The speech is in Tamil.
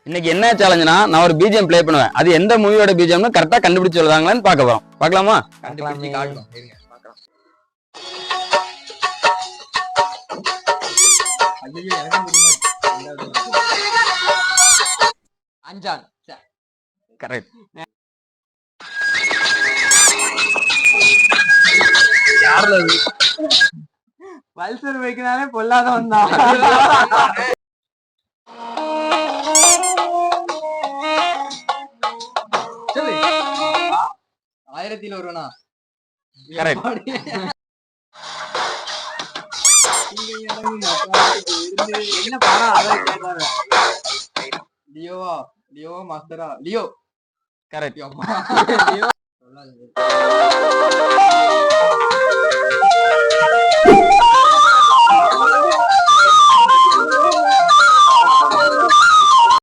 இன்னைக்கு என்ன சேலஞ்சுனா நான் ஒரு பிஜிஎம் ப்ளே பண்ணுவேன். அது எந்த மூவியோட பிஜிஎம்னு கரெக்டா கண்டுபிடிச்சு சொல்லுவாங்களான்னு பார்க்க போறோம். பார்க்கலாமா? கண்டுபிடிச்சு காட்டுவோம். பார்க்கலாம். ஐயோ எனக்கு புரியல. அஞ்சான். கரெக்ட். பல்சர் வைக்கிறானே பொல்லாதவன் தான். சொல்லு 1000 ஒருவனா? கரெக்ட். என்ன படம்? அதான் கேட்டாங்க. லியோவா? லியோ மாஸ்டரா? லியோ. கரெக்ட். லியோ சொல்லாது.